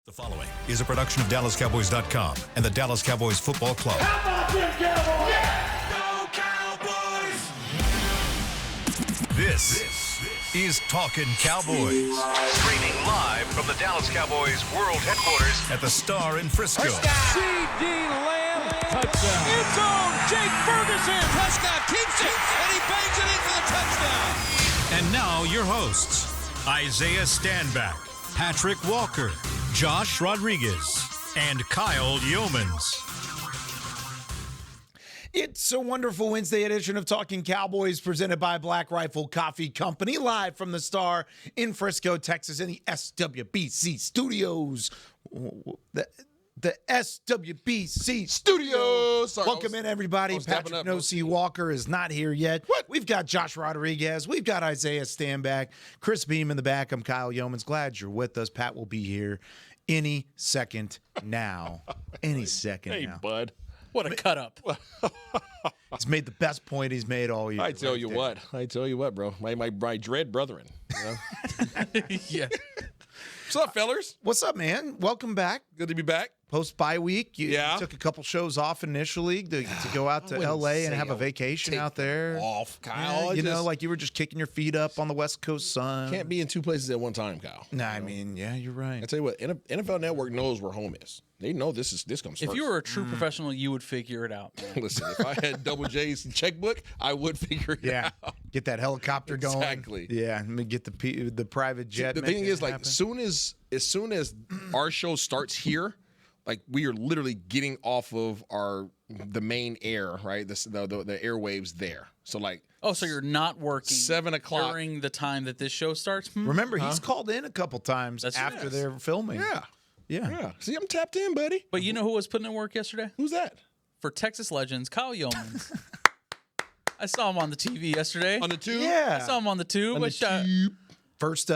The following is a production of DallasCowboys.com and the Dallas Cowboys Football Club. How about them Cowboys? Yeah! Go Cowboys! This is Talkin Cowboys. Streaming live from the Dallas Cowboys World Headquarters at the Star in Frisco. C.D. Lamb, touchdown. End zone, Jake Ferguson. Prescott keeps it, and he bangs it in for the touchdown. And now your hosts, Isaiah Stanback, Patrick Walker, Josh Rodriguez, and Kyle Yeomans. It's a wonderful Wednesday edition of Talking Cowboys presented by Black Rifle Coffee Company, live from the Star in Frisco, Texas, in the SWBC studios. The SWBC studios. Welcome in, everybody. Patrick No-C Walker is not here yet. What? We've got Josh Rodriguez. We've got Isaiah Stanback. Chris Beam in the back. I'm Kyle Yeomans. Glad you're with us. Pat will be here any second now. Any second now. Hey, bud. What a cut up. He's made the best point he's made all year. I tell you what, bro. My dread brethren. You know? Yeah. What's up, fellers? What's up, man? Welcome back. Good to be back. Post bye week, you Yeah. took a couple shows off initially to go out to LA and have a vacation out there. Off, Yeah, Kyle. you know, like you were just kicking your feet up on the West Coast sun. Can't be in two places at one time, Kyle. Nah, I mean, yeah, you're right. I tell you what, NFL Network knows where home is. They know this comes first. If you were a true professional, you would figure it out. Listen, if I had Double J's checkbook, I would figure it Yeah, out. get that helicopter going. Exactly. Yeah, let me get the private jet. The make thing it is, like, happen. as soon as our show starts here, like, we are literally getting off of the main air, right? The airwaves there. So, like, Oh, so you're not working 7 o'clock during the time that this show starts? remember, he's called in a couple times That's after yes. they're filming. Yeah. See, I'm tapped in, buddy. But you know who was putting in work yesterday? Who's that? For Texas Legends, Kyle Yeomans. I saw him on the TV yesterday. On the tube? Yeah. I saw him on the tube. On the tube. First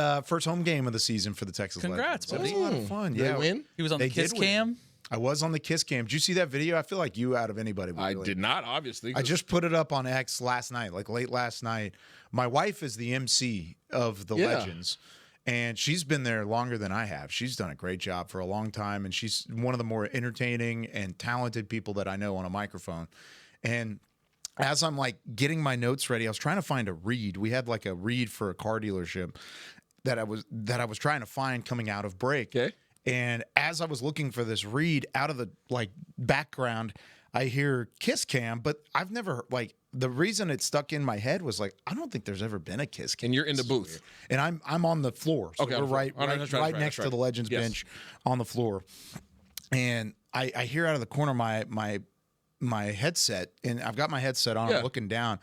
home game of the season for the Texas Congrats, Legends. It was buddy. a lot of fun. Did Yeah, they win? He was on They the Kiss did win. Cam. I was on the Kiss Cam. Did you see that video? I feel like you out of anybody. I really. did not, obviously. I just put it up on X last night, like late last night. My wife is the MC of the Legends, and she's been there longer than I have. She's done a great job for a long time, and she's one of the more entertaining and talented people that I know on a microphone. And as I'm like getting my notes ready, I was trying to find a read. We had like a read for a car dealership that I was trying to find coming out of break. Okay. And as I was looking for this read out of the like background, I hear Kiss Cam, but I've never like the reason it stuck in my head was like I don't think there's ever been a Kiss Cam. And you're in the booth. And I'm on the floor. So Okay, we're on the floor. right Oh, no, that's right, right that's next right. to the Legends Yes. bench on the floor. And I hear out of the corner my headset, and I've got my headset on, Yeah. I'm looking down.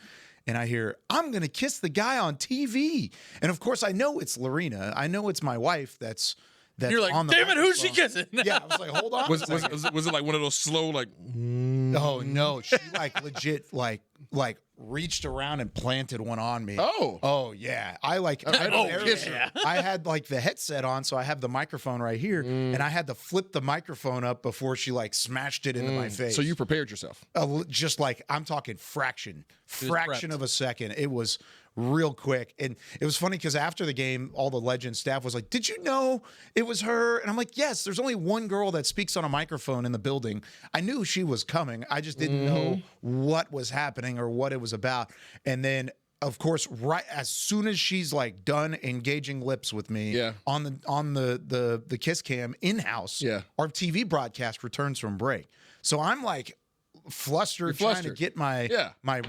And I hear, I'm going to kiss the guy on TV. And of course, I know it's Lorena. I know it's my wife that's You're like, on the damn it, who's she microphone. kissing? Yeah, I was like, hold on. Was a second. it like one of those slow, like, Oh no, she like legit like reached around and planted one on me. Oh yeah. I kiss her. I had like the headset on, so I have the microphone right here, and I had to flip the microphone up before she like smashed it into my face. so you prepared yourself? Just like I'm talking fraction prepped. of a second. It was real quick. And it was funny because after the game, all the Legend staff was like, did you know it was her? And I'm like, yes, there's only one girl that speaks on a microphone in the building. I knew she was coming. I just didn't know what was happening or what it was about. And then of course, right as soon as she's like done engaging lips with me on the Kiss Cam in-house, our TV broadcast returns from break. So I'm like flustered trying to get my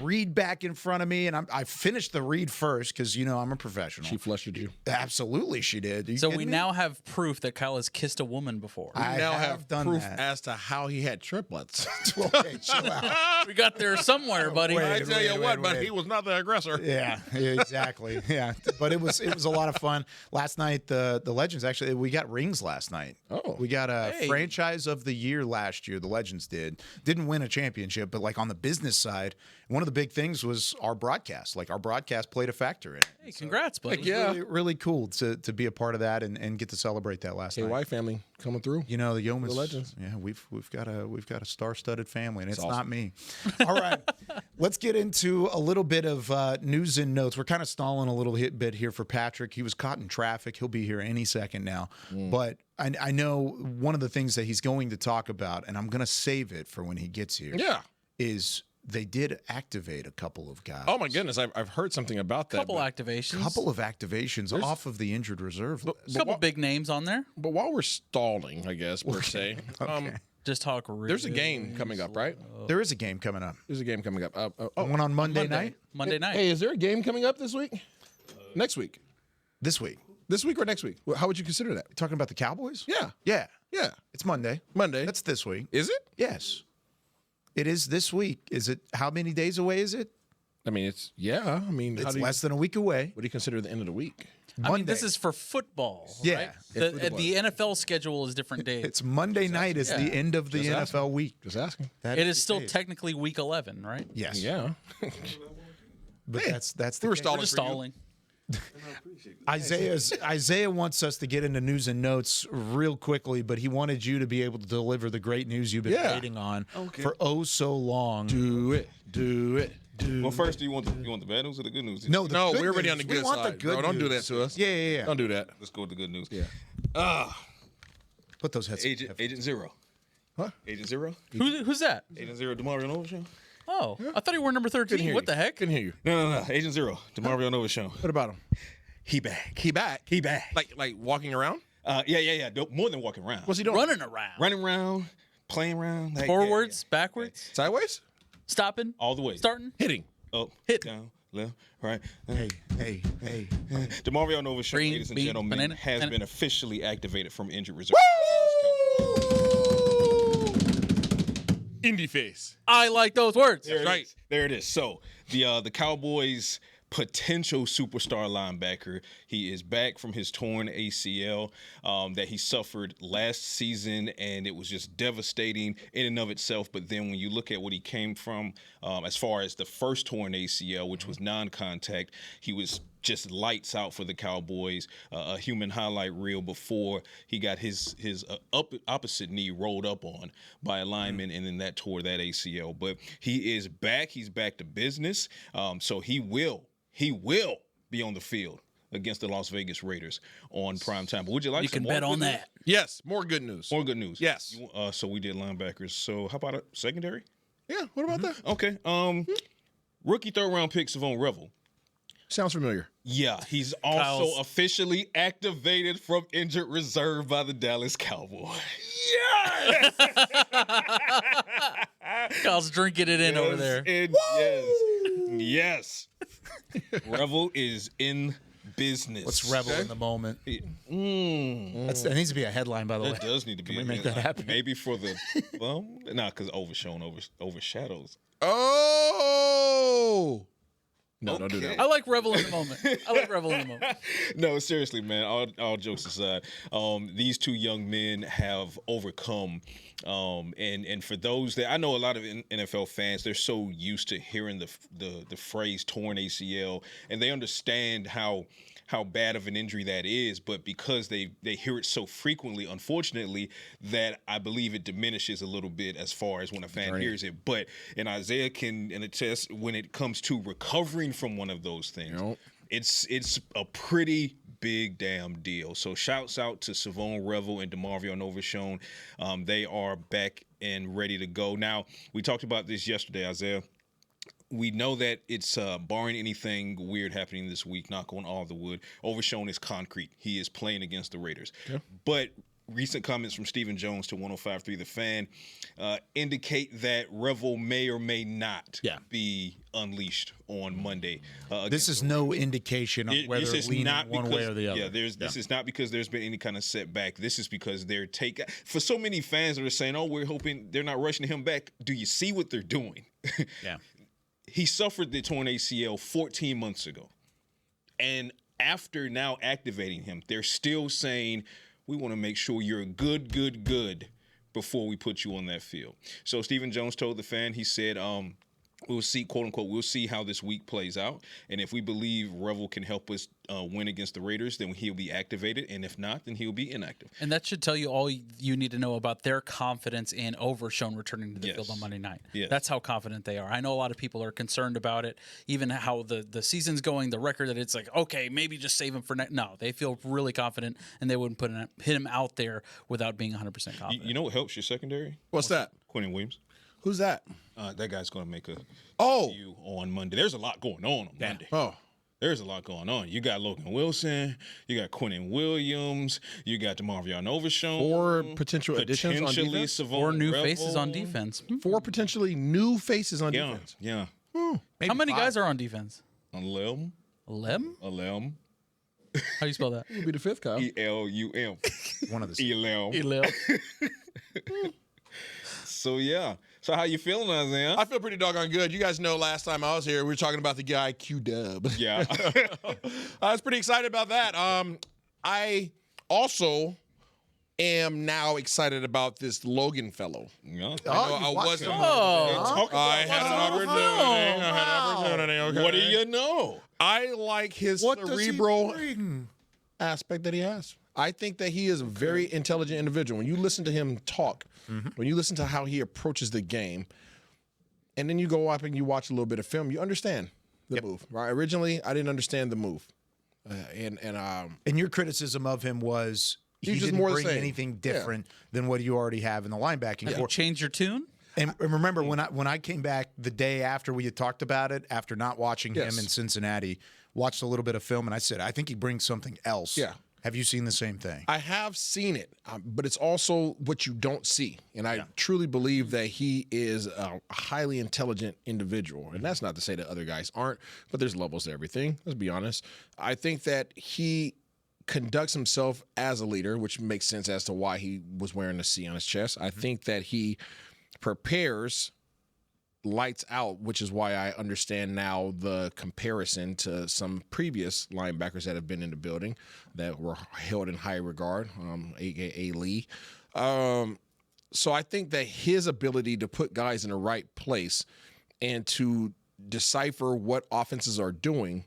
read back in front of me, and I finished the read first because I'm a professional. She flustered you. Absolutely, she did. So we now have proof that Kyle has kissed a woman before. I now have done proof that. as to how he had triplets. Okay, chill out. We got there somewhere, buddy. Wait. I tell you what, but he was not the aggressor. Yeah, exactly. Yeah, but it was a lot of fun last night. The Legends actually, we got rings last night. Oh, we got a franchise of the year last year. The Legends didn't win a championship, but like on the business side, one of the big things was our broadcast. Like our broadcast played a factor in it. Hey, congrats, buddy. Really, really cool to be a part of that and get to celebrate that last night. KY family coming through. The Yeomans, the Legends. Yeah, we've got a star-studded family, and it's awesome. not me. All right, let's get into a little bit of news and notes. We're kind of stalling a little bit here for Patrick. He was caught in traffic. He'll be here any second now. But I know one of the things that he's going to talk about, and I'm going to save it for when he gets here. Yeah. Is they did activate a couple of guys. Oh my goodness, I've heard something about that. Couple activations. Couple of activations off of the injured reserve list. Couple big names on there. But while we're stalling, I guess per se, Just talk real. there's a game coming up, right? There is a game coming up. There's a game coming up. One on Monday night? Monday night. Hey, is there a game coming up this week? Next week? This week. This week or next week? How would you consider that? Talking about the Cowboys? Yeah. Yeah. Yeah. It's Monday. Monday. That's this week. Is it? Yes. It is this week. Is it, how many days away is it? I mean, it's, yeah. I mean, It's less than a week away. what do you consider the end of the week? I mean, Monday. this is for football. Yeah, Right? it's The NFL schedule is different days. It's Monday night is the end of the Just NFL week. Just asking. That It is still the case. technically week 11, right? Yes. Yeah. But that's the We were case. stalling We're just for you. stalling. Isaiah wants us to get into news and notes real quickly, but he wanted you to be able to deliver the great news you've been Yeah. waiting on for oh so long. Do it. Do it. Do Well, first, do you want the bad news or the good news? No, the No, good we're already news. on the We good want side. the good bro. Don't do that news. to us. Yeah. Don't do that. Let's go with the good news. Yeah. Put those heads. Agent Zero. Huh? Agent Zero. Who's that? Agent Zero. DeMarvion Overshown. Oh, I thought you were number 13. Couldn't hear What you. the heck? Couldn't hear you. No. Agent Zero. DeMarvion Overshown. What about him? He back. He back. He back. Like walking around? Yeah. More than walking around. What's he doing? Running around. Running around, playing around. Like, Forwards, backwards, Sideways? stopping, All the way. starting. Hitting. Up, Hit. down, left, right. Hey. DeMarvion Overshown, Green ladies and bean, gentlemen, banana, has banana. been officially activated from injured reserve. Indie face. I like those words. There it Right. is. There it is. So the Cowboys' potential superstar linebacker, he is back from his torn ACL that he suffered last season, and it was just devastating in and of itself. But then when you look at what he came from, as far as the first torn ACL, which was non-contact, he was just lights out for the Cowboys. A human highlight reel before he got his opposite knee rolled up on by a lineman, and then that tore that ACL. But he is back. He's back to business. So he will be on the field against the Las Vegas Raiders on primetime. But would you like You some can more bet on good news? that. Yes. More good news. More good news. Yes. So we did linebackers. So how about a secondary? Yeah. What about that? Okay. Rookie third-round pick Shavon Revel. Sounds familiar. Yeah, he's also Kyle's- officially activated from injured reserve by the Dallas Cowboys. Kyle's drinking it in over there. Yes. Revel is in business. Let's revel in the moment. That needs to be a headline, by the way. That does need to be. Can we make that happen? Maybe for the because Overshown overshadows. Oh. No, don't do that. I like Revel in the moment. No, seriously, man. All jokes aside, these two young men have overcome. And for those that I know, a lot of NFL fans, they're so used to hearing the phrase torn ACL, and they understand how bad of an injury that is. But because they hear it so frequently, unfortunately, that I believe it diminishes a little bit as far as when a fan hears it. But and Isaiah can attest when it comes to recovering from one of those things, it's a pretty big damn deal. So shouts out to Shavon Revel and DeMarvion Overshown. They are back and ready to go. Now, we talked about this yesterday, Isaiah. We know that it's barring anything weird happening this week, knock on all the wood, Overshown is concrete. He is playing against the Raiders. Yeah. But recent comments from Stephen Jones to 105.3 The Fan indicate that Revel may or may not be unleashed on Monday. This is no indication on whether it's leaning one way or the other. Yeah, this is not because there's been any kind of setback. This is because they're for so many fans that are saying, "Oh, we're hoping they're not rushing him back." Do you see what they're doing? Yeah. He suffered the torn ACL 14 months ago. And after now activating him, they're still saying, we want to make sure you're good before we put you on that field. So Stephen Jones told the Fan, he said, we'll see, quote unquote, we'll see how this week plays out. And if we believe Revel can help us win against the Raiders, then he'll be activated. And if not, then he'll be inactive. And that should tell you all you need to know about their confidence in Overshown returning to the field on Monday night. Yes. That's how confident they are. I know a lot of people are concerned about it, even how the season's going, the record, that it's like, okay, maybe just save him for next. No, they feel really confident, and they wouldn't hit him out there without being 100% confident. You know what helps your secondary? What's that? Quentin Williams. Who's that? That guy's going to make a Oh. debut on Monday. There's a lot going on Monday. Oh. There's a lot going on. You got Logan Wilson. You got Quentin Williams. You got DeMarvion Overshown. 4 potential additions on Potentially defense. Shavon, 4 new Revel. faces on defense. 4 potentially new faces on Yeah, defense. yeah. How many guys are on defense? Alem. 11? Alem. How do you spell that? He'll be the 5th, Kyle. ELUM. One of the Elem. Elil. So yeah. So how you feeling, Isaiah? I feel pretty doggone good. You guys know last time I was here, we were talking about the guy Q-Dub. Yeah. I was pretty excited about that. I also am now excited about this Logan fellow. Yeah. I wasn't. Talk about I had an opportunity. I had an opportunity. Okay. What do you know? I like his cerebral aspect that he has. I think that he is a very intelligent individual. When you listen to him talk, when you listen to how he approaches the game, and then you go up and you watch a little bit of film, you understand the move. Right? Originally, I didn't understand the move, And your criticism of him was he just didn't more the bring same. anything different than what you already have in the linebacking Have you core. changed your tune? And remember, when I came back the day after we had talked about it, after not watching him in Cincinnati, watched a little bit of film, and I said, I think he brings something else. Yeah. Have you seen the same thing? I have seen it, but it's also what you don't see. And I truly believe that he is a highly intelligent individual. And that's not to say that other guys aren't, but there's levels to everything. Let's be honest. I think that he conducts himself as a leader, which makes sense as to why he was wearing the C on his chest. I think that he prepares lights out, which is why I understand now the comparison to some previous linebackers that have been in the building that were held in high regard, aka Lee. So I think that his ability to put guys in the right place and to decipher what offenses are doing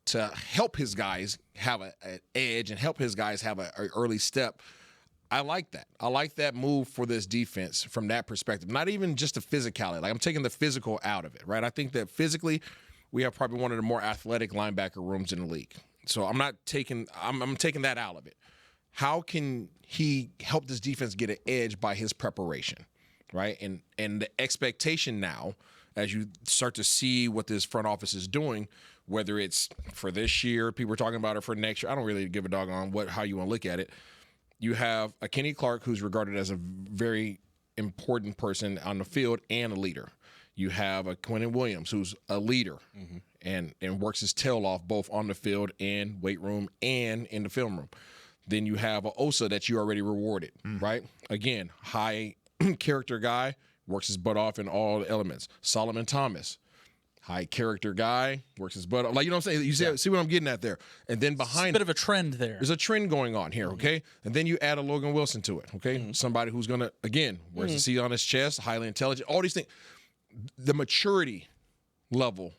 to help his guys have an edge and help his guys have an early step, I like that. I like that move for this defense from that perspective. Not even just the physicality. Like, I'm taking the physical out of it, right? I think that physically we have probably one of the more athletic linebacker rooms in the league. So I'm taking that out of it. How can he help this defense get an edge by his preparation, right? And the expectation now, as you start to see what this front office is doing, whether it's for this year, people are talking about it for next year. I don't really give a dog on how you want to look at it. You have a Kenny Clark, who's regarded as a very important person on the field and a leader. You have a Quentin Williams, who's a leader and works his tail off both on the field and weight room and in the film room. Then you have a Osa that you already rewarded, right? Again, high character guy, works his butt off in all the elements. Solomon Thomas, high character guy, works his butt off. Like, you know what I'm saying? You see what I'm getting at there. And then behind It's a bit of a trend there. there's a trend going on here, okay? And then you add a Logan Wilson to it, okay? Somebody who's going to, again, wears the C on his chest, highly intelligent, all these things. The maturity level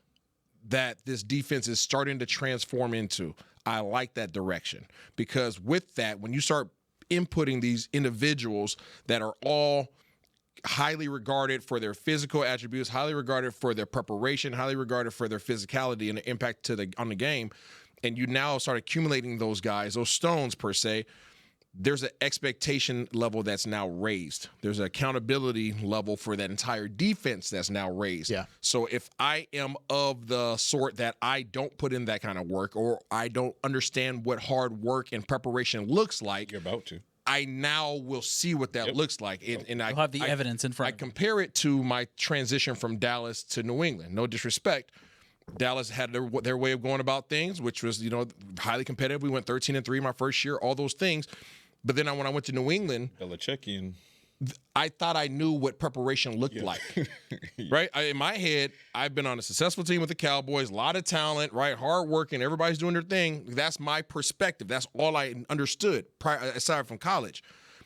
that this defense is starting to transform into, I like that direction. Because with that, when you start inputting these individuals that are all highly regarded for their physical attributes, highly regarded for their preparation, highly regarded for their physicality and the impact on the game, and you now start accumulating those guys, those stones per se, there's an expectation level that's now raised. There's an accountability level for that entire defense that's now raised. Yeah. So if I am of the sort that I don't put in that kind of work, or I don't understand what hard work and preparation looks like, You're about to. I now will see what that looks like. And You'll have the evidence in front I of you. compare it to my transition from Dallas to New England. No disrespect. Dallas had their way of going about things, which was, highly competitive. We went 13-3 my first year, all those things. But then when I went to New England, Belichickian. I thought I knew what preparation looked like, right? In my head, I've been on a successful team with the Cowboys, a lot of talent, right? Hard working, everybody's doing their thing. That's my perspective. That's all I understood aside from college.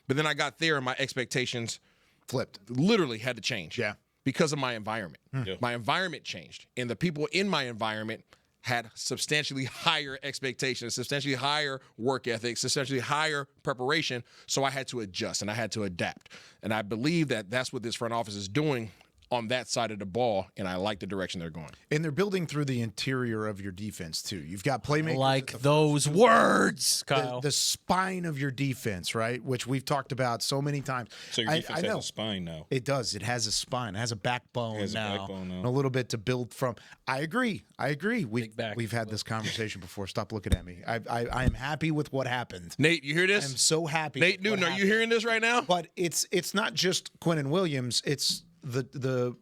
But then I got there and my expectations Flipped. literally had to change. Yeah. because of my environment. Yeah. My environment changed, and the people in my environment had substantially higher expectations, substantially higher work ethics, substantially higher preparation. So I had to adjust and I had to adapt. And I believe that that's what this front office is doing on that side of the ball, and I like the direction they're going. And they're building through the interior of your defense, too. You've got playmakers. Like those words, Kyle. The spine of your defense, right? Which we've talked about so many times. So your defense has a spine now. It does. It has a spine. It has a backbone, It has a now, backbone now. and a little bit to build from. I agree. Big back. We've had this conversation before. Stop looking at me. I am happy with what happened. Nate, you hear this? I'm so happy. Nate with what Newton, are you happened. hearing this right now? But it's not just Quinnen Williams. It's the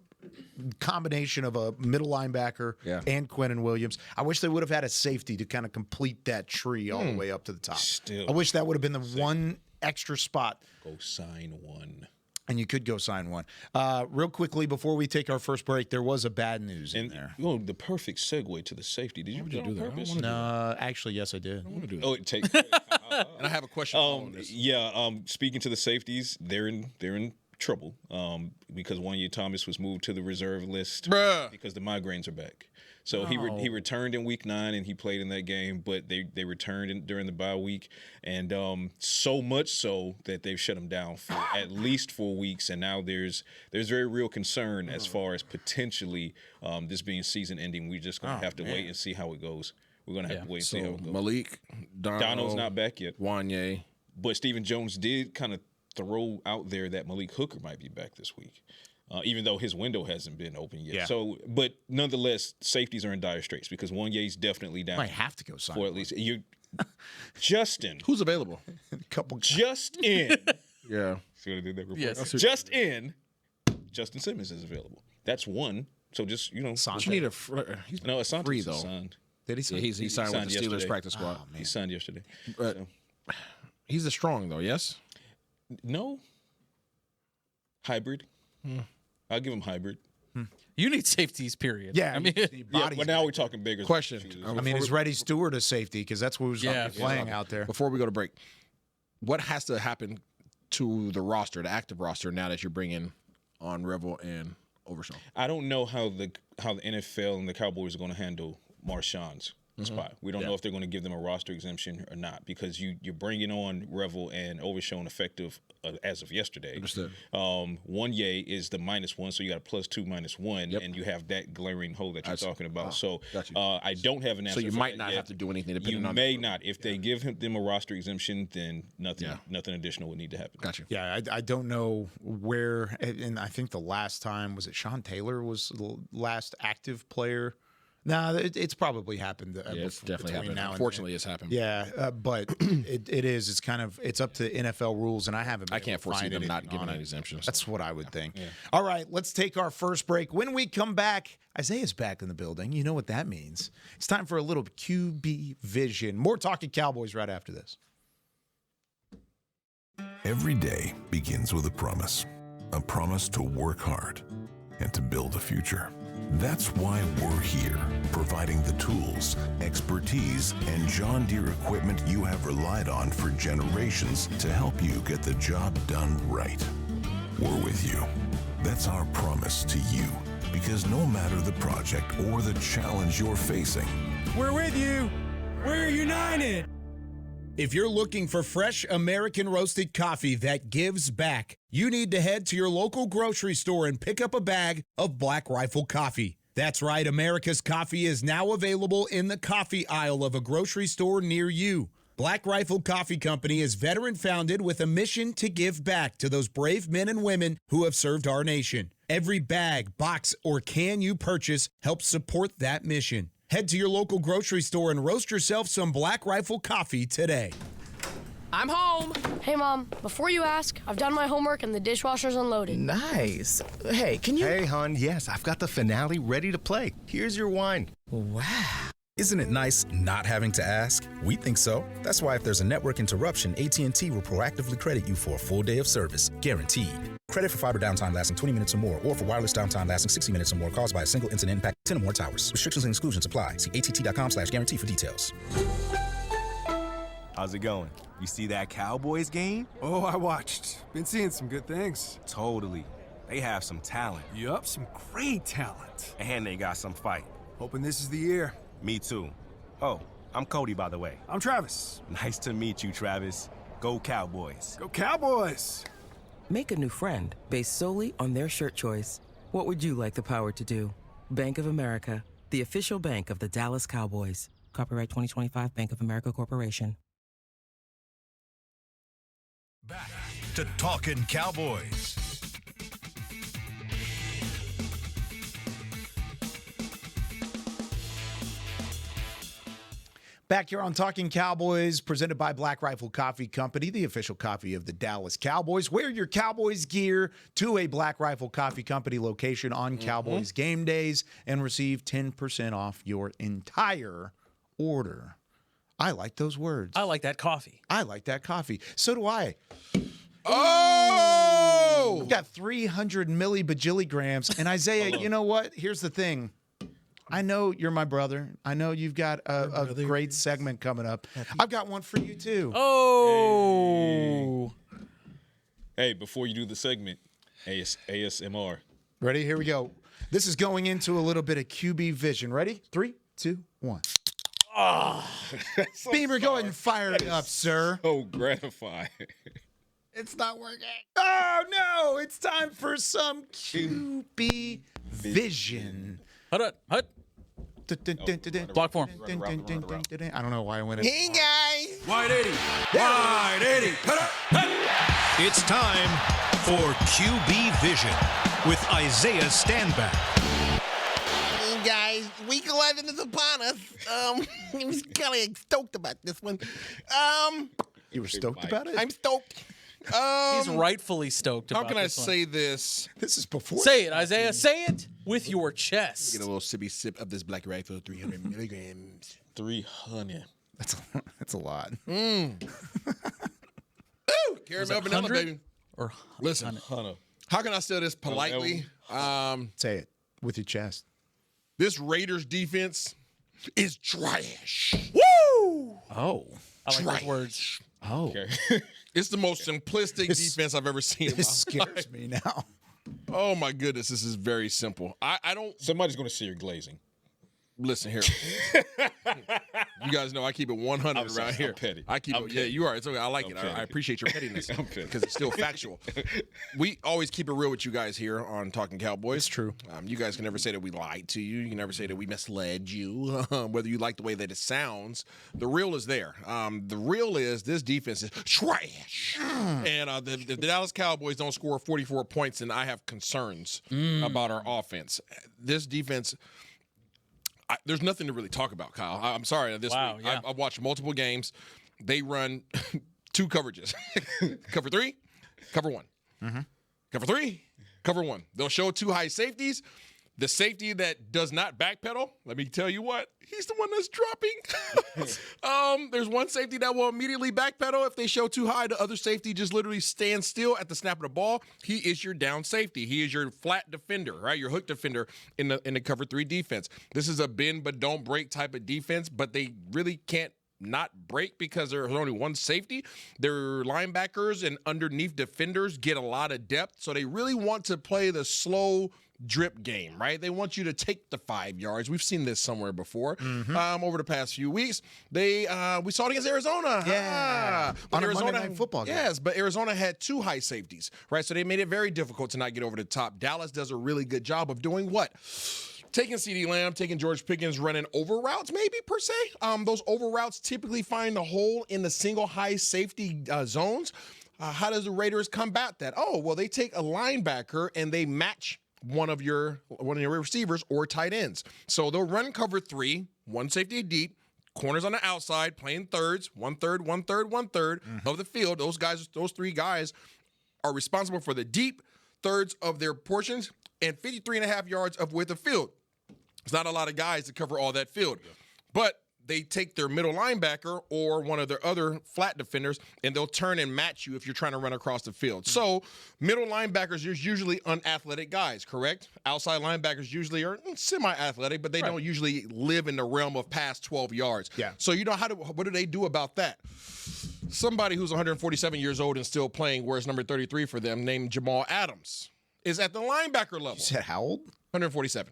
combination of a middle linebacker and Quinnen Williams. I wish they would have had a safety to kind of complete that tree all the way up to the top. Still. I wish that would have been the one extra spot. Go sign one. And you could go sign one. Real quickly, before we take our first break, there was a bad news in And there. the perfect segue to the safety. Did you do that on purpose? No, actually, yes, I did. Oh, it takes. And I have a question on this. Speaking to the safeties, they're in trouble because Wanya Thomas was moved to the reserve list Bruh. because the migraines are back. So he returned in week 9 and he played in that game, but they returned during the bye week, and so much so that they've shut him down for at least 4 weeks, and now there's very real concern as far as potentially this being season ending. We're just gonna have to wait and see how it goes. We're gonna have to wait and see how So it goes. Malik, Dono's not back yet, Wanye. but Stephen Jones did kind of throw out there that Malik Hooker might be back this week, even though his window hasn't been open yet. Yeah. So, but nonetheless, safeties are in dire straits because Wanye's definitely down. Might have to go sign for at least you. Justin, Who's available? a couple. just in. Yeah. See what I did there? Report? Yes. Just in. Justin Simmons is available. That's one. So just But you need a he's no. Asante free though. signed. Did he Yeah, sign? he signed with signed the Steelers yesterday. practice squad. He signed yesterday. But he's a strong though, yes? No. Hybrid. I'll give him hybrid. You need safeties, period. Yeah, I mean, the Yeah, bodies. but now we're talking bigger Question. shooters. I mean, is Reddy Stewart a safety? Because that's who's Yeah, playing out there. Before we go to break, what has to happen to the roster, the active roster, now that you're bringing on Revel and Overshown? I don't know how the NFL and the Cowboys are going to handle Marshawn's spot. We don't know if they're going to give them a roster exemption or not because you're bringing on Revel and Overshown effective as of yesterday. Understood. Wanye is the -1, so you got a +2 -1, and you have that glaring hole that you're talking about. So got you. I don't have an answer. So you for might that not yet. have to do anything You depending on may not. If they give them a roster exemption, then nothing additional would need to happen. Got you. Yeah, I don't know where, and I think the last time was it Sean Taylor was the last active player. No, it's probably happened. It's definitely between happened. now and Unfortunately, it's happened. Yeah, but it's up to NFL rules, and I haven't. I can't foresee them not giving an an exemption. so. That's what I would think. All right, let's take our first break. When we come back, Isaiah's back in the building. You know what that means. It's time for a little QB vision. More Talkin Cowboys right after this. Every day begins with a promise to work hard and to build a future. That's why we're here, providing the tools, expertise, and John Deere equipment you have relied on for generations to help you get the job done right. We're with you. That's our promise to you, because no matter the project or the challenge you're facing, we're with you. We're united. If you're looking for fresh American roasted coffee that gives back, you need to head to your local grocery store and pick up a bag of Black Rifle coffee. That's right, America's coffee is now available in the coffee aisle of a grocery store near you. Black Rifle Coffee Company is veteran-founded with a mission to give back to those brave men and women who have served our nation. Every bag, box, or can you purchase helps support that mission. Head to your local grocery store and roast yourself some Black Rifle coffee today. I'm home. Hey, Mom, before you ask, I've done my homework and the dishwasher's unloaded. Nice. Hey, can you... Hey, hon, yes, I've got the finale ready to play. Here's your wine. Wow. Isn't it nice not having to ask? We think so. That's why if there's a network interruption, AT&T will proactively credit you for a full day of service, guaranteed. Credit for fiber downtime lasting 20 minutes or more, or for wireless downtime lasting 60 minutes or more caused by a single incident impact 10 or more towers. Restrictions and exclusions apply. See att.com/guarantee for details. How's it going? You see that Cowboys game? Oh, I watched. Been seeing some good things. Totally. They have some talent. Yup, some great talent. And they got some fight. Hoping this is the year. Me too. Oh, I'm Cody, by the way. I'm Travis. Nice to meet you, Travis. Go Cowboys. Go Cowboys! Make a new friend based solely on their shirt choice. What would you like the power to do? Bank of America, the official bank of the Dallas Cowboys. Copyright 2025 Bank of America Corporation. Back to Talkin Cowboys. Back here on Talking Cowboys, presented by Black Rifle Coffee Company, the official coffee of the Dallas Cowboys. Wear your Cowboys gear to a Black Rifle Coffee Company location on Cowboys game days and receive 10% off your entire order. I like those words. I like that coffee. I like that coffee. So do I. Oh! We've got 300 millibajilligrams. And Isaiah, you know what? Here's the thing. I know you're my brother. I know you've got a great segment coming up. I've got one for you, too. Oh! Hey, before you do the segment, ASMR. Ready? Here we go. This is going into a little bit of QB vision. Ready? 3, 2, 1. Oh, so Beamer, go ahead and fire it up, sir. So gratifying. It's not working. Oh, no. It's time for some QB vision. Hut. Block form. I don't know why I went in. Hey, guys. Wide 80. Wide 80. It's time for QB Vision with Isaiah Standback. Hey, guys. Week 11 is upon us. I was kind of stoked about this one. You were stoked about it? I'm stoked. He's rightfully stoked about How can I this one. say this? This is before. Say it, Isaiah. Say it with your chest. Get a little sippy sip of this Black Rifle, 300 milligrams. 300. That's a lot. Ooh, caramel vanilla, 100? baby. Or Listen, how can I say this politely? Say it with your chest. This Raiders defense is trash. Woo! Oh. I like those words. Oh. Okay. It's the most simplistic defense I've ever seen. This scares me now. Oh my goodness, this is very simple. I don't. Somebody's going to see your glazing. Listen here. You guys know I keep it 100 around here. I'm petty. I keep it. Yeah, you are. It's okay. I like it. I appreciate your pettiness because it's still factual. We always keep it real with you guys here on Talking Cowboys. It's true. You guys can never say that we lied to you. You can never say that we misled you. Whether you like the way that it sounds, the real is there. The real is this defense is trash, and the Dallas Cowboys don't score 44 points, and I have concerns about our offense. This defense. There's nothing to really talk about, Kyle. I'm sorry. This week, yeah. I've watched multiple games. They run 2 coverages. Cover 3, cover 1. Cover 3, cover 1. They'll show 2 high safeties. The safety that does not backpedal, let me tell you what, he's the one that's dropping. There's one safety that will immediately backpedal. If they show too high, the other safety just literally stands still at the snap of the ball. He is your down safety. He is your flat defender, right? Your hook defender in the cover 3 defense. This is a bend but don't break type of defense, but they really can't not break because there's only one safety. Their linebackers and underneath defenders get a lot of depth, so they really want to play the slow drip game, right? They want you to take the 5 yards. We've seen this somewhere before over the past few weeks. We saw it against Arizona. Yeah. But On a Arizona, Monday Night Football game. Yes, but Arizona had 2 high safeties, right? So they made it very difficult to not get over the top. Dallas does a really good job of doing what? Taking CeeDee Lamb, taking George Pickens, running over routes maybe per se. Those over routes typically find a hole in the single high safety zones. How does the Raiders combat that? Oh, well, they take a linebacker and they match one of your receivers or tight ends. So they'll run cover 3, 1 safety deep, corners on the outside, playing thirds, 1/3, 1/3, 1/3 of the field. Those 3 guys are responsible for the deep thirds of their portions and 53.5 yards of width of field. It's not a lot of guys to cover all that field. But they take their middle linebacker or one of their other flat defenders, and they'll turn and match you if you're trying to run across the field. So middle linebackers are usually unathletic guys, correct? Outside linebackers usually are semi-athletic, but they don't usually live in the realm of past 12 yards. Yeah. So what do they do about that? Somebody who's 147 years old and still playing wears number 33 for them, named Jamal Adams, is at the linebacker level. You said how old? 147.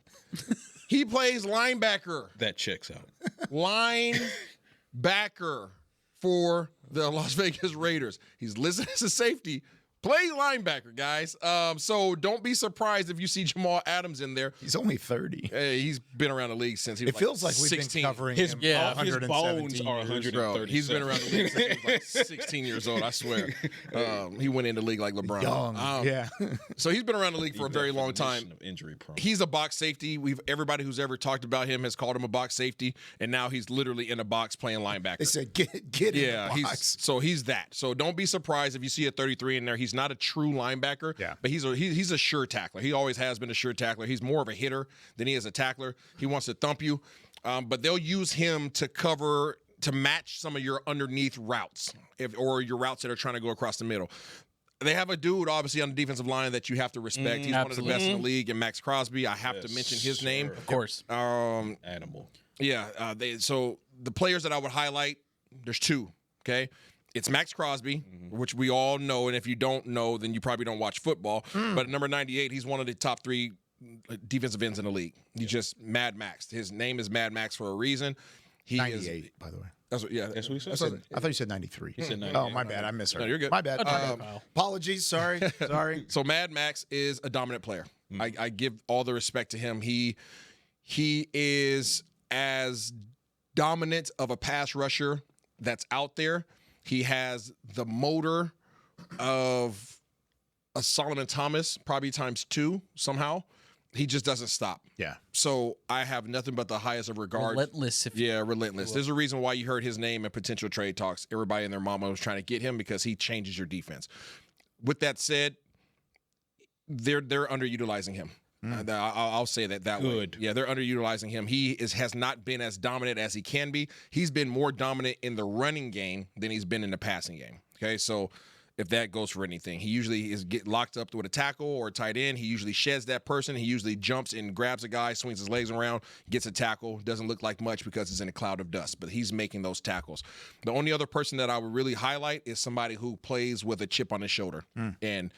He plays linebacker. That checks out. Linebacker for the Las Vegas Raiders. He's listed as a safety. Play linebacker, guys. So don't be surprised if you see Jamal Adams in there. He's only 30. Hey, he's been around the league since he was It feels like we've 16. been covering His, him. his bones are 130. Bro, he's been around the league since he was like 16 years old, I swear. He went in the league like LeBron. Young, yeah. So he's been around the league for a very long time. Injury prone. He's a box safety. Everybody who's ever talked about him has called him a box safety, and now he's literally in a box playing linebacker. They said, get in the box. He's that. So don't be surprised if you see a 33 in there. He's not a true linebacker, but he's a sure tackler. He always has been a sure tackler. He's more of a hitter than he is a tackler. He wants to thump you, but they'll use him to match some of your underneath routes or your routes that are trying to go across the middle. They have a dude, obviously, on the defensive line that you have to respect. He's one of the best in the league, and Max Crosby. I have to mention his name. Of course. Animal. Yeah. So the players that I would highlight, there's two, okay? It's Max Crosby, which we all know, and if you don't know, then you probably don't watch football. But at number 98, he's one of the top 3 defensive ends in the league. He's just Mad Max. His name is Mad Max for a reason. He 98, by the way. That's what he said. I thought you said 93. He said 98. Oh, my bad. I misheard. No, you're good. My bad. Apologies. Sorry. So Mad Max is a dominant player. I give all the respect to him. He is as dominant of a pass rusher that's out there. He has the motor of a Solomon Thomas, probably times 2 somehow. He just doesn't stop. Yeah. So I have nothing but the highest of regard. Relentless. Relentless. There's a reason why you heard his name in potential trade talks. Everybody and their mama was trying to get him because he changes your defense. With that said, they're underutilizing him. I'll say that way. Yeah, they're underutilizing him. He has not been as dominant as he can be. He's been more dominant in the running game than he's been in the passing game. Okay, so if that goes for anything, he usually is get locked up with a tackle or a tight end. He usually sheds that person. He usually jumps and grabs a guy, swings his legs around, gets a tackle. Doesn't look like much because it's in a cloud of dust, but he's making those tackles. The only other person that I would really highlight is somebody who plays with a chip on his shoulder and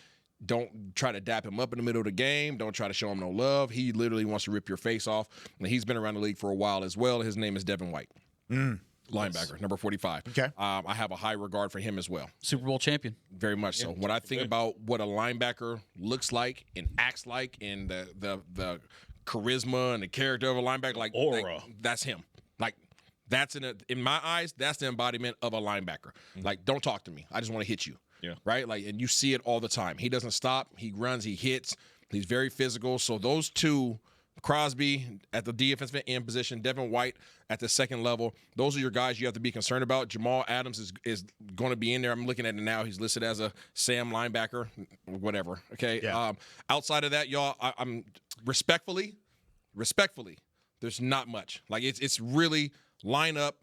don't try to dap him up in the middle of the game. Don't try to show him no love. He literally wants to rip your face off. And he's been around the league for a while as well. His name is Devin White, linebacker, number 45. Okay. I have a high regard for him as well. Super Bowl champion. Very much so. When I think about what a linebacker looks like and acts like and the charisma and the character of a linebacker, like aura, that's him. Like that's in my eyes, that's the embodiment of a linebacker. Like, don't talk to me. I just want to hit you. Yeah. Right? Like, and you see it all the time. He doesn't stop. He runs. He hits. He's very physical. So those two, Crosby at the defensive end position, Devin White at the second level, those are your guys you have to be concerned about. Jamal Adams is going to be in there. I'm looking at it now. He's listed as a Sam linebacker, whatever. Okay. Yeah. Outside of that, y'all, I'm respectfully, there's not much. Like, it's really line up.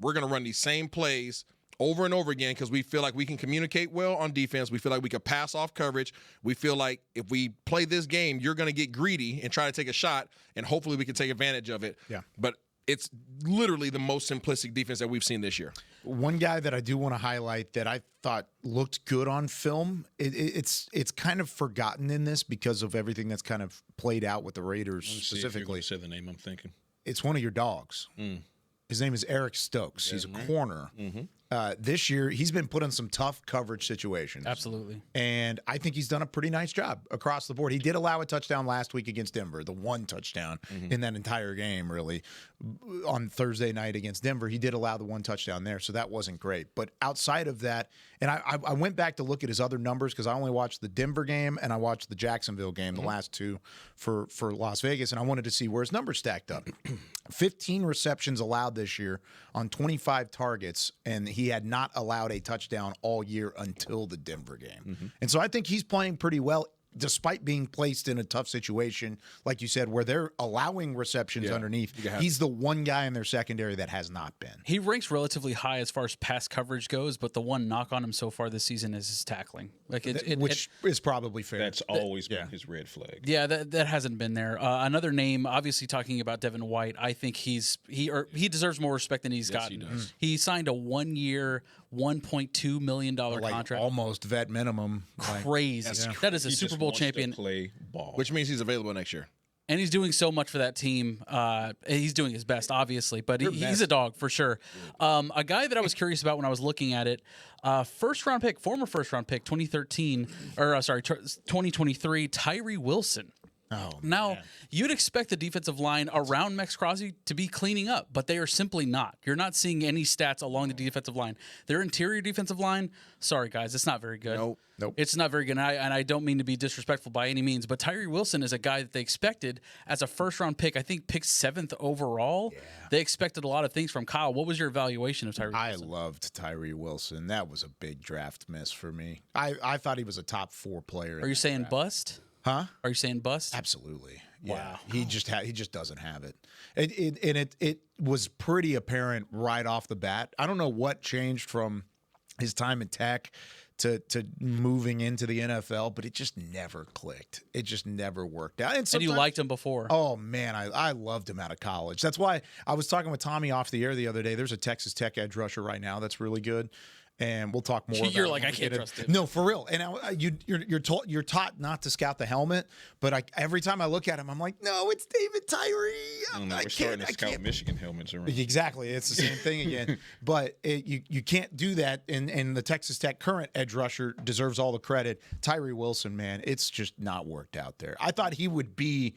We're going to run these same plays over and over again because we feel like we can communicate well on defense. We feel like we can pass off coverage. We feel like if we play this game, you're going to get greedy and try to take a shot, and hopefully we can take advantage of it. Yeah. But it's literally the most simplistic defense that we've seen this year. One guy that I do want to highlight that I thought looked good on film, it's kind of forgotten in this because of everything that's kind of played out with the Raiders specifically. Say the name I'm thinking. It's one of your dogs. His name is Eric Stokes. He's a corner. This year, he's been put in some tough coverage situations. Absolutely. And I think he's done a pretty nice job across the board. He did allow a touchdown last week against Denver, the one touchdown in that entire game, really. On Thursday night against Denver, he did allow the one touchdown there, so that wasn't great. But outside of that, and I went back to look at his other numbers because I only watched the Denver game and I watched the Jacksonville game, the last two for Las Vegas, and I wanted to see where his numbers stacked up. 15 receptions allowed this year on 25 targets, and he had not allowed a touchdown all year until the Denver game. And so I think he's playing pretty well despite being placed in a tough situation, like you said, where they're allowing receptions underneath. He's the one guy in their secondary that has not been. He ranks relatively high as far as pass coverage goes, but the one knock on him so far this season is his tackling. Like which is probably fair. That's always been his red flag. Yeah, that hasn't been there. Another name, obviously talking about Devin White, I think he deserves more respect than he's gotten. He does. He signed a 1-year, $1.2 million contract. Almost vet minimum. Crazy. That is a He Super just Bowl wants to champion. play ball. Which means he's available next year. And he's doing so much for that team. He's doing his best, obviously, but he's a dog for sure. A guy that I was curious about when I was looking at it, former first round pick, 2023, Tyree Wilson. Now, you'd expect the defensive line around Max Crosby to be cleaning up, but they are simply not. You're not seeing any stats along the defensive line. Their interior defensive line, sorry, guys, it's not very good. Nope. It's not very good, and I don't mean to be disrespectful by any means, but Tyree Wilson is a guy that they expected as a first-round pick, I think picked 7th overall. Yeah. They expected a lot of things from Kyle. What was your evaluation of Tyree Wilson? I loved Tyree Wilson. That was a big draft miss for me. I thought he was a top 4 player. Are you saying draft. Bust? Huh? Are you saying bust? Absolutely. Yeah. Wow. He just doesn't have it. It was pretty apparent right off the bat. I don't know what changed from his time in Tech to moving into the NFL, but it just never clicked. It just never worked out. And you liked him before. Oh, man, I loved him out of college. That's why I was talking with Tommy off the air the other day. There's a Texas Tech edge rusher right now that's really good. And we'll talk more. You're about like, I can't trust him. No, for real. And you're taught not to scout the helmet, but every time I look at him, I'm like, no, it's David Tyree. We're starting to scout Michigan helmets around. Exactly, it's the same thing again. But you can't do that. And the Texas Tech current edge rusher deserves all the credit. Tyree Wilson, man, it's just not worked out there. I thought he would be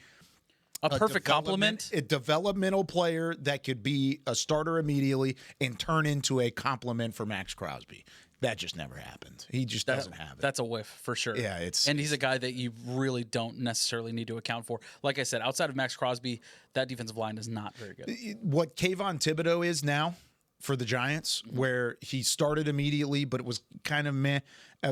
a perfect complement, a developmental player that could be a starter immediately and turn into a complement for Max Crosby. That just never happened. He just doesn't have it. That's a whiff for sure. Yeah, and he's a guy that you really don't necessarily need to account for. Like I said, outside of Max Crosby, that defensive line is not very good. What Kayvon Thibodeau is now for the Giants, where he started immediately, but it was kind of meh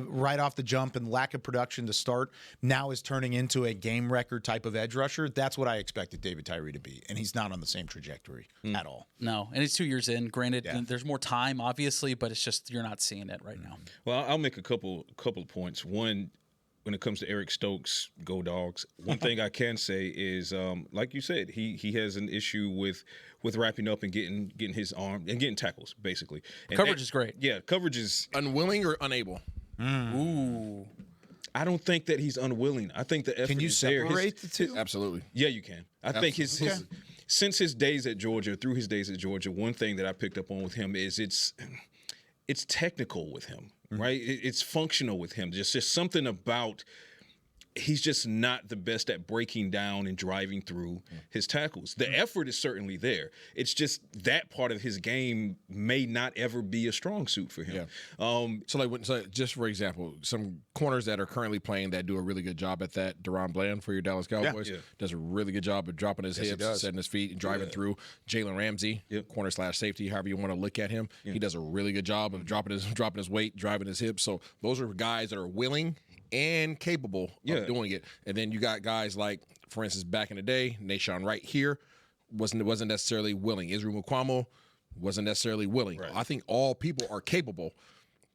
right off the jump and lack of production to start, now is turning into a game record type of edge rusher. That's what I expected David Tyree to be, and he's not on the same trajectory at all. No, and he's 2 years in. Granted, there's more time, obviously, but it's just you're not seeing it right now. Well, I'll make a couple of points. One, when it comes to Eric Stokes, go Dogs. One thing I can say is, like you said, he has an issue with wrapping up and getting his arm and getting tackles, basically. And coverage is great. Yeah, coverage is unwilling or unable. Ooh. I don't think that he's unwilling. I think the effort Can you is there. separate the two? Absolutely. Yeah, you can. I think his since his days at Georgia, through his days at Georgia, one thing that I picked up on with him is it's technical with him, right? It's functional with him. Just something about he's just not the best at breaking down and driving through his tackles. The effort is certainly there. It's just that part of his game may not ever be a strong suit for him. Yeah. So just for example, some corners that are currently playing that do a really good job at that. Deron Bland for your Dallas Cowboys does a really good job of dropping his hips, setting his feet, and driving through. Jalen Ramsey, corner/safety, however you want to look at him, he does a really good job of dropping his weight, driving his hips. So those are guys that are willing and capable of doing it. And then you got guys like, for instance, back in the day, Nashawn Wright here wasn't necessarily willing. Israel Mukwamo wasn't necessarily willing. Right. I think all people are capable.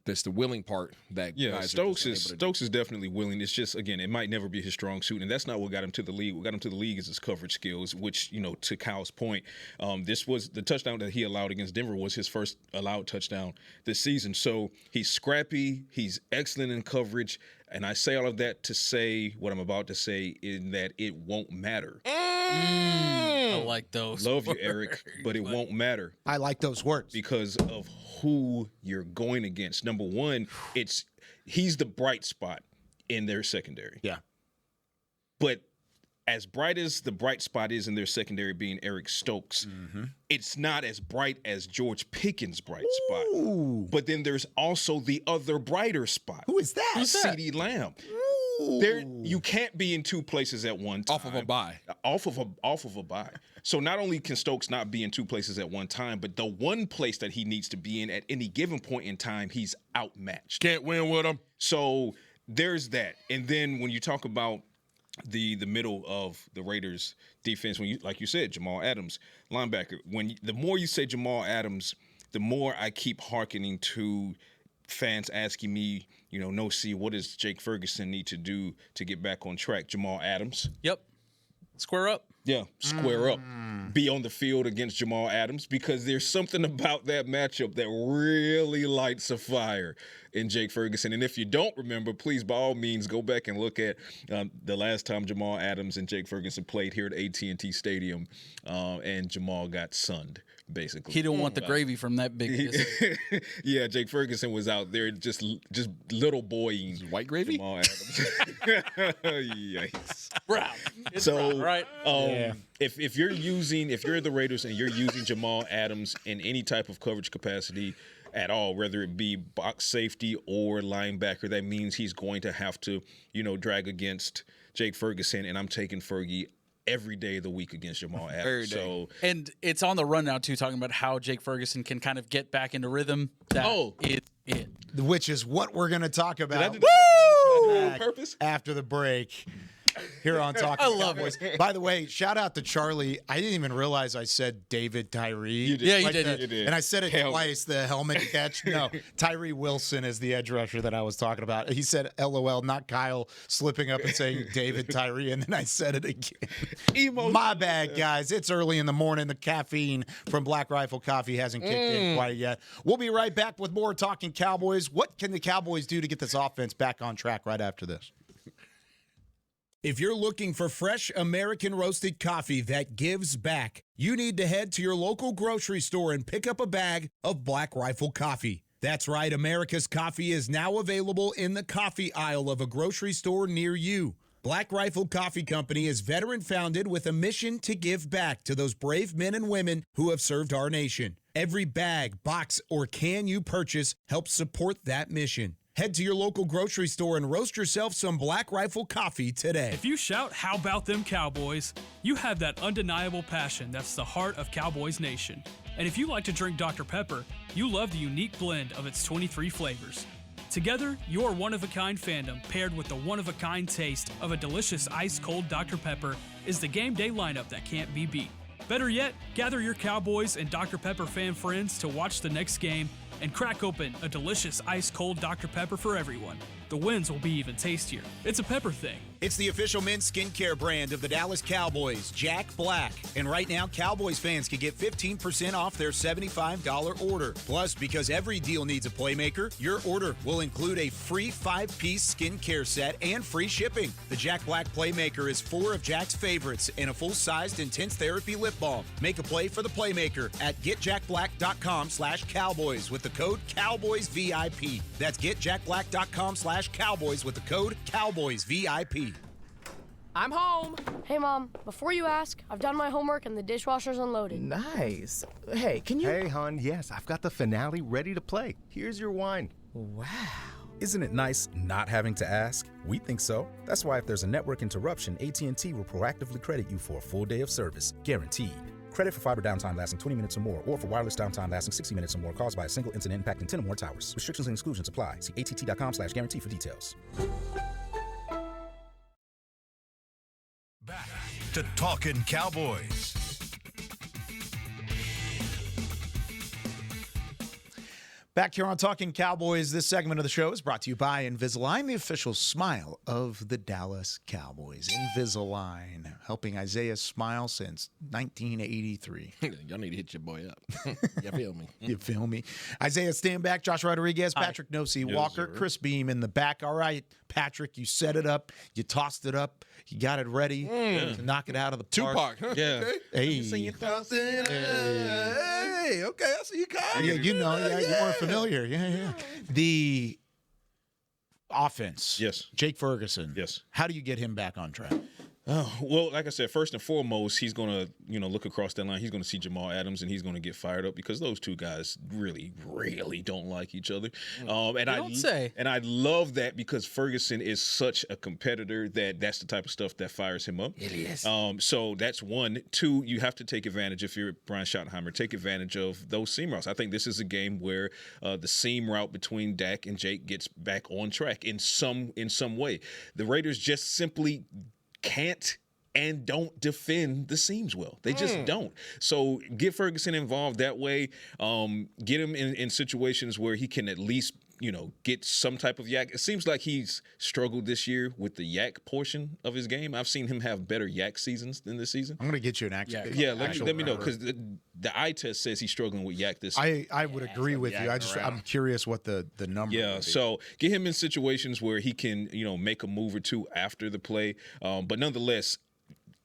That's the willing part that guys Stokes is definitely willing. It's just, again, it might never be his strong suit, and that's not what got him to the league. What got him to the league is his coverage skills, which, to Kyle's point, this was the touchdown that he allowed against Denver was his first allowed touchdown this season. So he's scrappy, he's excellent in coverage, and I say all of that to say what I'm about to say in that it won't matter. I like those. Love you, Eric, but it won't matter. I like those words. Because of who you're going against. Number one, he's the bright spot in their secondary. Yeah. But as bright as the bright spot is in their secondary being Eric Stokes, it's not as bright as George Pickens' bright spot. But then there's also the other brighter spot. Who is that? CeeDee Lamb. You can't be in two places at one time. Off of a bye. Off of a bye. So not only can Stokes not be in two places at one time, but the one place that he needs to be in at any given point in time, he's outmatched. Can't win with him. So there's that. And then when you talk about the middle of the Raiders defense, when you, like you said, Jamal Adams, linebacker, the more you say Jamal Adams, the more I keep hearkening to fans asking me, what does Jake Ferguson need to do to get back on track? Jamal Adams. Yep. Square up. square up, be on the field against Jamal Adams, because there's something about that matchup that really lights a fire in Jake Ferguson. And if you don't remember, please, by all means, go back and look at the last time Jamal Adams and Jake Ferguson played here at AT&T Stadium, and Jamal got sunned, basically. He didn't want the gravy from that big Yeah, Jake Ferguson was out there just little boying white gravy. Jamal Adams. Yikes. Brown. It's So, brown, right? if you're the Raiders and you're using Jamal Adams in any type of coverage capacity at all, whether it be box safety or linebacker, that means he's going to have to, drag against Jake Ferguson, and I'm taking Fergie every day of the week against Jamal Adams. So, and it's on the run now too, talking about how Jake Ferguson can kind of get back into rhythm. That is it. Which is what we're going to talk about. Purpose after the break. Here on Talkin' I love Cowboys. it. By the way, shout out to Charlie. I didn't even realize I said David Tyree. You did. Yeah, you Like did. the- You did. And I said it twice, the helmet catch. No, Tyree Wilson is the edge rusher that I was talking about. He said LOL, not Kyle slipping up and saying David Tyree, and then I said it again. My bad, guys. It's early in the morning. The caffeine from Black Rifle Coffee hasn't kicked in quite yet. We'll be right back with more Talking Cowboys. What can the Cowboys do to get this offense back on track right after this? If you're looking for fresh American roasted coffee that gives back, you need to head to your local grocery store and pick up a bag of Black Rifle Coffee. That's right, America's coffee is now available in the coffee aisle of a grocery store near you. Black Rifle Coffee Company is veteran-founded with a mission to give back to those brave men and women who have served our nation. Every bag, box, or can you purchase helps support that mission. Head to your local grocery store and roast yourself some Black Rifle coffee today. If you shout, "How about them Cowboys?" you have that undeniable passion that's the heart of Cowboys Nation. And if you like to drink Dr. Pepper, you love the unique blend of its 23 flavors. Together, your one-of-a-kind fandom paired with the one-of-a-kind taste of a delicious ice-cold Dr. Pepper is the game day lineup that can't be beat. Better yet, gather your Cowboys and Dr. Pepper fan friends to watch the next game and crack open a delicious ice-cold Dr. Pepper for everyone. The wins will be even tastier. It's a pepper thing. It's the official men's skincare brand of the Dallas Cowboys, Jack Black. And right now, Cowboys fans can get 15% off their $75 order. Plus, because every deal needs a playmaker, your order will include a free 5-piece skincare set and free shipping. The Jack Black Playmaker is 4 of Jack's favorites and a full-sized intense therapy lip balm. Make a play for the Playmaker at getjackblack.com/Cowboys with the code CowboysVIP. That's getjackblack.com/Cowboys with the code CowboysVIP. I'm home. Hey, Mom, before you ask, I've done my homework and the dishwasher's unloaded. Nice. Hey, can you... Hey, hon, yes, I've got the finale ready to play. Here's your wine. Wow. Isn't it nice not having to ask? We think so. That's why if there's a network interruption, AT&T will proactively credit you for a full day of service, guaranteed. Credit for fiber downtime lasting 20 minutes or more, or for wireless downtime lasting 60 minutes or more caused by a single incident impacting 10 or more towers. Restrictions and exclusions apply. See att.com/guarantee for details. Back to Talkin' Cowboys. Back here on Talking Cowboys, this segment of the show is brought to you by Invisalign, the official smile of the Dallas Cowboys. Invisalign, helping Isaiah smile since 1983. Y'all need to hit your boy up. You feel me? You feel me? Isaiah Stanback, Josh Rodriguez, Patrick Nosey Walker, sir. Chris Beam in the back. All right, Patrick, you set it up, you tossed it up, you got it ready to knock it out of the park. Tupac, huh? Yeah. Okay. Hey. Sing your thoughts in. Hey, okay, I see you, Kyle. Yeah, you know, yeah, you're more familiar. Yeah. The offense. Yes. Jake Ferguson. Yes. How do you get him back on track? Well, like I said, first and foremost, he's going to, look across that line. He's going to see Jamal Adams, and he's going to get fired up because those two guys really, really don't like each other. And I love that because Ferguson is such a competitor that's the type of stuff that fires him up. It is. So that's one. Two, you have to take advantage, if you're Brian Schottenheimer, take advantage of those seam routes. I think this is a game where the seam route between Dak and Jake gets back on track in some way. The Raiders just simply can't and don't defend the seams well. They just don't. So get Ferguson involved that way. Get him in situations where he can at least get some type of yak. It seems like he's struggled this year with the yak portion of his game. I've seen him have better yak seasons than this season. I'm going to get you an actual. Yeah, let me know, because the eye test says he's struggling with yak this season. I would agree with you. I'm curious what the number. Yeah, would be. so get him in situations where he can make a move or two after the play, but nonetheless,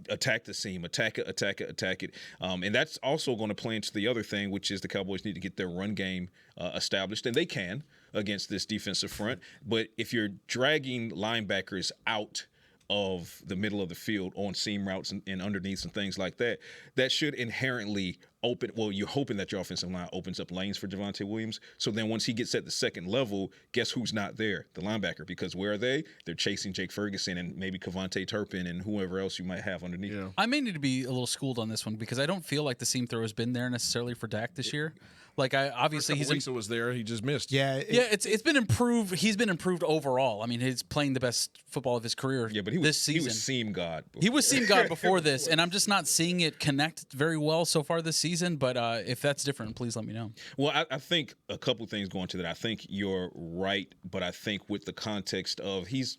attack the seam, attack it. And that's also going to play into the other thing, which is the Cowboys need to get their run game established, and they can against this defensive front. But if you're dragging linebackers out of the middle of the field on seam routes and underneath and things like that, that should inherently open. Well, you're hoping that your offensive line opens up lanes for Javonte Williams. So then once he gets at the second level, guess who's not there? The linebacker. Because where are they? They're chasing Jake Ferguson and maybe Kevontae Turpin and whoever else you might have underneath. Yeah. I may need to be a little schooled on this one because I don't feel like the seam throw has been there necessarily for Dak this year. Like obviously he's weeks it was there, he just missed. Yeah, it's been improved. He's been improved overall. I mean, he's playing the best football of his career. Yeah, but this season. He was seam god. He was seam god before this, and I'm just not seeing it connect very well so far this season. But if that's different, please let me know. Well, I think a couple things go into that. I think you're right, but I think with the context of his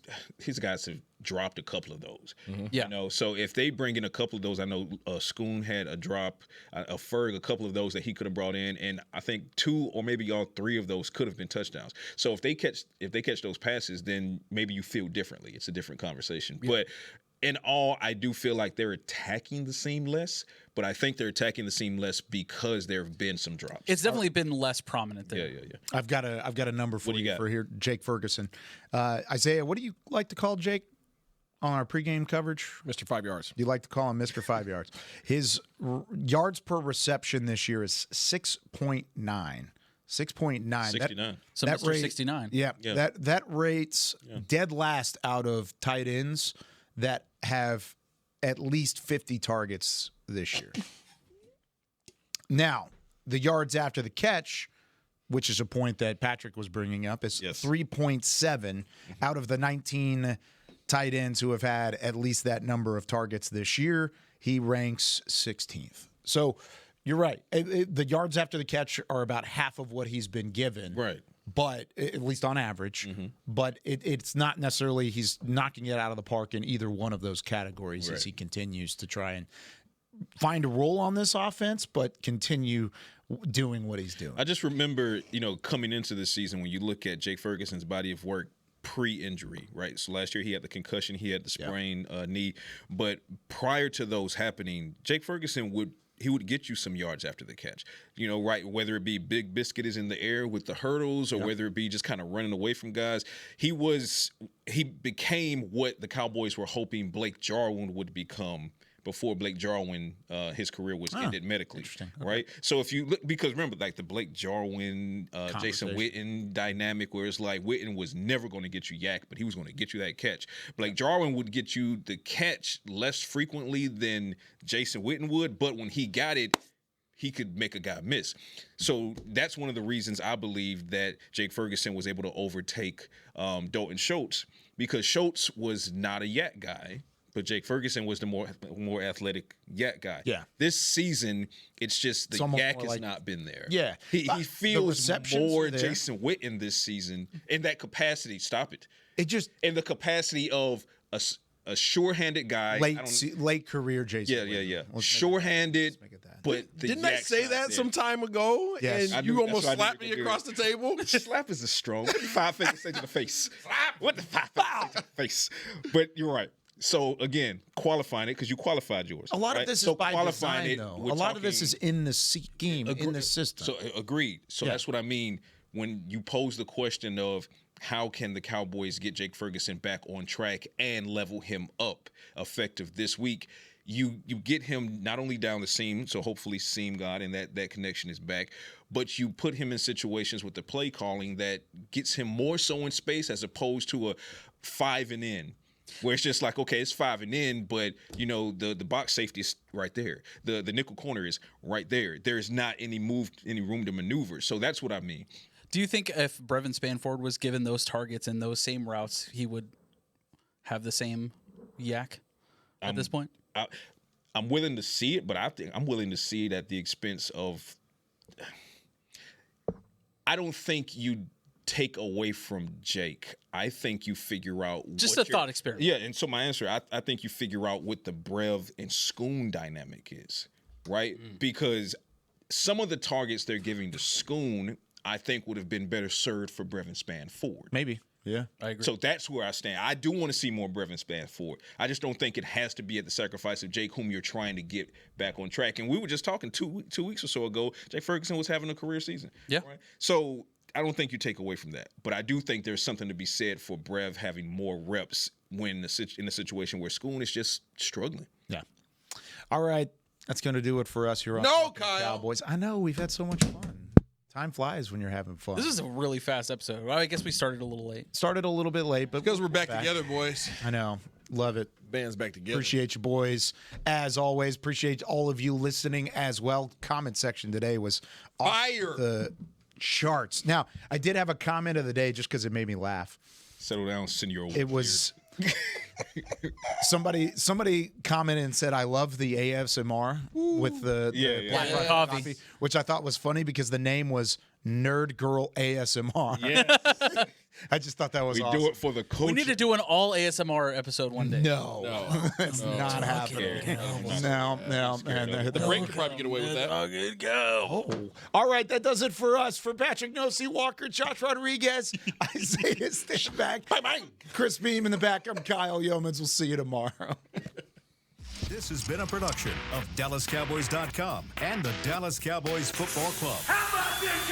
guys have dropped a couple of those. Mm-hmm. Yeah. So if they bring in a couple of those, I know Schoon had a drop, a Ferg, a couple of those that he could have brought in, and I think 2 or maybe all 3 of those could have been touchdowns. So if they catch those passes, then maybe you feel differently. It's a different conversation. Yeah. But in all, I do feel like they're attacking the seam less, but I think they're attacking the seam less because there have been some drops. It's definitely been less prominent there. Yeah. I've got a number for you for here, Jake Ferguson. Isaiah, what do you like to call Jake on our pregame coverage? Mr. 5 yards. You like to call him Mr. 5 yards. His yards per reception this year is 6.9. 6.9. 69. So Mr. 69. Yeah. That rate's dead last out of tight ends that have at least 50 targets this year. Now, the yards after the catch, which is a point that Patrick was bringing up, is 3.7 out of the 19 tight ends who have had at least that number of targets this year. He ranks 16th. So you're right. The yards after the catch are about half of what he's been given. Right. But at least on average, but it's not necessarily he's knocking it out of the park in either one of those categories as he continues to try and find a role on this offense, but continue doing what he's doing. I just remember, coming into this season, when you look at Jake Ferguson's body of work pre-injury, right? So last year he had the concussion, he had the sprained knee, but prior to those happening, Jake Ferguson would get you some yards after the catch, right? Whether it be Big Biscuit is in the air with the hurdles or whether it be just kind of running away from guys. He became what the Cowboys were hoping Blake Jarwin would become before Blake Jarwin, his career was ended medically, right? So if you look, because remember, like the Blake Jarwin, Jason Witten dynamic, where it's like Witten was never going to get you yak, but he was going to get you that catch. Blake Jarwin would get you the catch less frequently than Jason Witten would, but when he got it, he could make a guy miss. So that's one of the reasons I believe that Jake Ferguson was able to overtake Dalton Schultz, because Schultz was not a yak guy, but Jake Ferguson was the more athletic yak guy. Yeah. This season, it's just the yak has not been there. Yeah. He feels more Jason Witten this season in that capacity. Stop it. It just in the capacity of a sure-handed guy. Late career Jason. Yeah. Sure-handed. But didn't I say that some time ago? Yes. And you almost slapped me across the table? Slap is a strong. What the 5 fingers say to the face? Slap. What the 5 fingers say to the face? But you're right. So again, qualifying it because you qualified yours. A lot of this is by design, though. A lot of this is in the scheme, in the system. So agreed. So that's what I mean when you pose the question of how can the Cowboys get Jake Ferguson back on track and level him up effective this week. You get him not only down the seam, so hopefully seam God and that connection is back, but you put him in situations with the play calling that gets him more so in space as opposed to a 5 and in. Where it's just like, okay, it's 5 and in, but the box safety is right there. The nickel corner is right there. There's not any room to maneuver. So that's what I mean. Do you think if Brevin Spanford was given those targets and those same routes, he would have the same yak at this point? I'm willing to see it, but I think I'm willing to see it at the expense of. I don't think you take away from Jake. I think you figure out just a thought experiment. Yeah, and so my answer, I think you figure out what the Brev and Schoon dynamic is, right? Because some of the targets they're giving to Schoon, I think would have been better served for Brevin Spann forward. Maybe. Yeah, I agree. So that's where I stand. I do want to see more Brevin Spann forward. I just don't think it has to be at the sacrifice of Jake, whom you're trying to get back on track. And we were just talking two weeks or so ago, Jake Ferguson was having a career season. Yeah. Right? So I don't think you take away from that. But I do think there's something to be said for Brev having more reps when in a situation where Schoon is just struggling. Yeah. All right. That's going to do it for us here on Talkin Cowboys. I know. We've had so much fun. Time flies when you're having fun. This is a really fast episode. Well, I guess we started a little late. Started a little bit late, but because we're back together, boys. I know. Love it. Band's back together. Appreciate you, boys. As always, appreciate all of you listening as well. Comment section today was fire. The charts. Now, I did have a comment of the day just because it made me laugh. Settle down, senor. It was somebody commented and said, "I love the ASMR with the Black Rock coffee," which I thought was funny because the name was Nerd Girl ASMR. Yeah. I just thought that was awesome. We do it for the culture. We need to do an all ASMR episode one day. No. It's not happening. No. The break could probably get away with that. Good go. Oh. All right, that does it for us. For Patrick Nosey, Walker, Josh Rodriguez, Isaiah Stanback, bye. Chris Beam in the back. I'm Kyle Yeomans. We'll see you tomorrow. This has been a production of DallasCowboys.com and the Dallas Cowboys Football Club. How about this,